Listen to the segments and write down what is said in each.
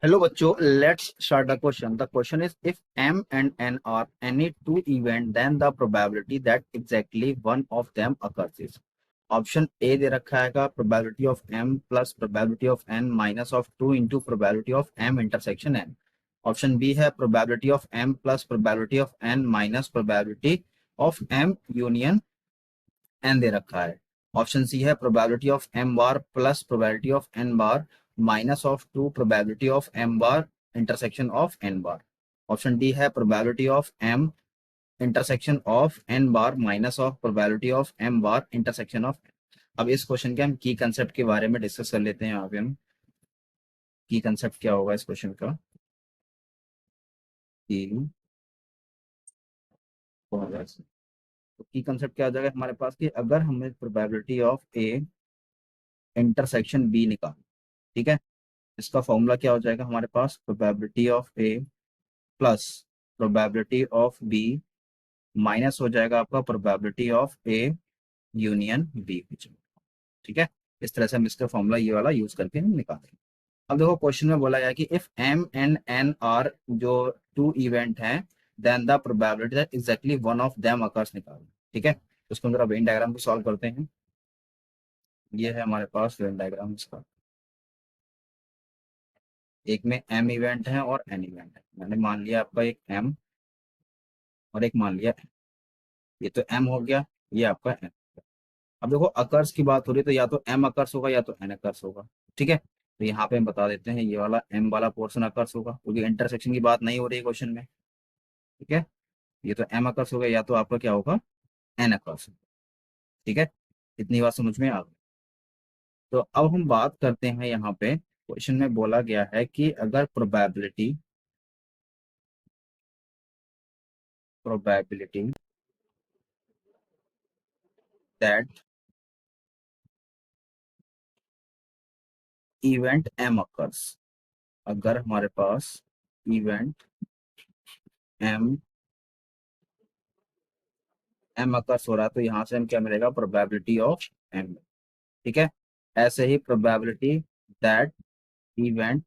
Hello, बच्चों. Let's start the question. The question is, if M and N are any two event, then the probability that exactly one of them occurs is. Option A दे रखा है का probability of M plus probability of N minus of two into probability of M intersection N. Option B है probability of M plus probability of N minus probability of M union N दे रखा है. Option C है probability of M bar plus probability of N bar minus of two probability of M bar intersection of N bar. Option D है probability of M intersection of N bar minus of probability of M bar intersection of. अब इस question के हम की concept के बारे में discuss कर लेते हैं. यहाँ पे हम की कंसेप्ट क्या होगा इस क्वेश्चन का. की तो की कंसेप्ट क्या आ जाएगा हमारे पास कि अगर हमें probability of A intersection B निकाल, ठीक है, इसका फॉर्मूला क्या हो जाएगा हमारे पास, probability of A plus probability of B minus हो जाएगा आपका probability of A union B. ठीक है, इस तरह से हम इसका फॉर्मूला ये वाला यूज करके हम निकालेंगे. अब देखो क्वेश्चन में बोला गया कि if M and N are जो टू इवेंट हैं, then the probability that exactly one of them occurs निकालना. ठीक है, तो इसको जरा वेन डायग्राम को सॉल्व करते हैं. ये है हमारे पास वेन डायग्राम इसका. एक में एम इवेंट है और एन इवेंट है. मैंने मान लिया आपका एक एम और एक मान लिया N. ये तो एम हो गया, ये आपका एन. अब देखो अकर्स की बात हो रही है तो या तो एम अकर्स होगा या तो एन अकर्स होगा. ठीक है, तो यहाँ पे हम बता देते हैं ये वाला एम वाला पोर्शन अकर्स होगा क्योंकि इंटरसेक्शन की बात नहीं हो रही है क्वेश्चन में. ठीक है, ये तो एम अकर्स होगा या तो आपका क्या होगा, एन अकर्स. ठीक है, इतनी बात समझ में आ गई. तो अब हम बात करते हैं यहाँ पे क्वेश्चन में बोला गया है कि अगर probability probability that event M occurs, अगर हमारे पास इवेंट एम एम अकर्स हो रहा है तो यहाँ से हम क्या मिलेगा, प्रोबेबिलिटी ऑफ एम. ठीक है, ऐसे ही प्रोबेबिलिटी दैट इवेंट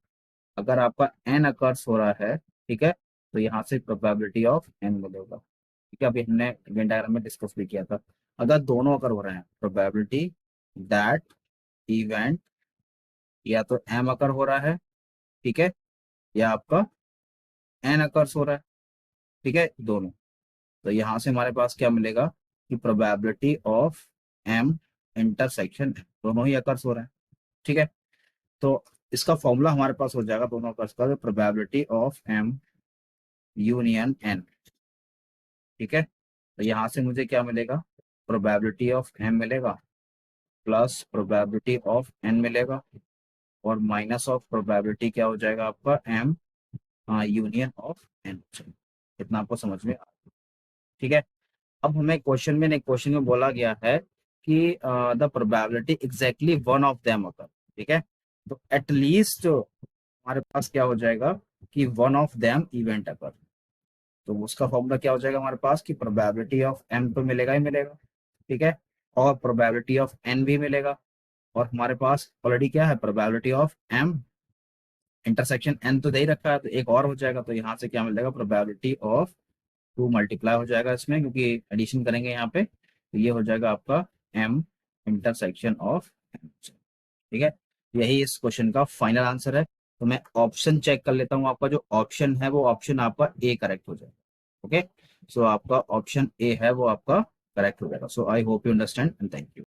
अगर आपका एन अकर्स हो रहा है, ठीक है, तो यहाँ से प्रोबेबिलिटी ऑफ एन मिलेगा. ठीक है, अभी हमने वेन डायग्राम में डिस्कस भी किया था. अगर दोनों अगर हो रहे हैं, प्रोबेबिलिटी दैट इवेंट या तो एम अकर हो रहा है, ठीक है, या आपका एन अकर्स हो रहा है, ठीक है, दोनों, तो यहाँ से हमारे पास क्या मिलेगा कि प्रोबेबिलिटी ऑफ एम इंटरसेक्शन दोनों ही अकर्स हो रहा है. ठीक है, तो इसका फॉर्मूला हमारे पास हो जाएगा दोनों अकर्स का, probability of M union N. ठीक है, तो यहाँ से मुझे क्या मिलेगा, प्रोबेबिलिटी ऑफ एम मिलेगा प्लस प्रोबेबिलिटी ऑफ एन मिलेगा और माइनस ऑफ प्रोबेबिलिटी क्या हो जाएगा आपका, एम यूनियन ऑफ एन. इतना आपको समझ में ठीक है. अब हमें क्वेश्चन में बोला गया है कि the probability exactly one of them occur. ठीक है, तो एटलीस्ट हमारे पास क्या हो जाएगा कि one of them event occur. तो उसका फॉर्मूला क्या हो जाएगा हमारे पास कि प्रोबेबिलिटी ऑफ एम तो मिलेगा ही मिलेगा, ठीक है, और प्रोबेबिलिटी ऑफ एन भी मिलेगा. और हमारे पास ऑलरेडी क्या है, probability of M intersection N तो दे ही रखा है, तो एक और हो जाएगा. तो यहाँ से क्या मिल जाएगा, प्रोबेबिलिटी ऑफ टू मल्टीप्लाई हो जाएगा इसमें क्योंकि एडिशन करेंगे यहाँ पे, तो ये हो जाएगा आपका एम इंटरसेक्शन ऑफ एम. ठीक है, यही इस क्वेश्चन का फाइनल आंसर है. तो मैं ऑप्शन चेक कर लेता हूँ, आपका जो ऑप्शन है वो ऑप्शन आपका ए करेक्ट हो जाएगा. ओके, सो आपका ऑप्शन ए है वो आपका करेक्ट हो जाएगा. So I hope you understand and thank you.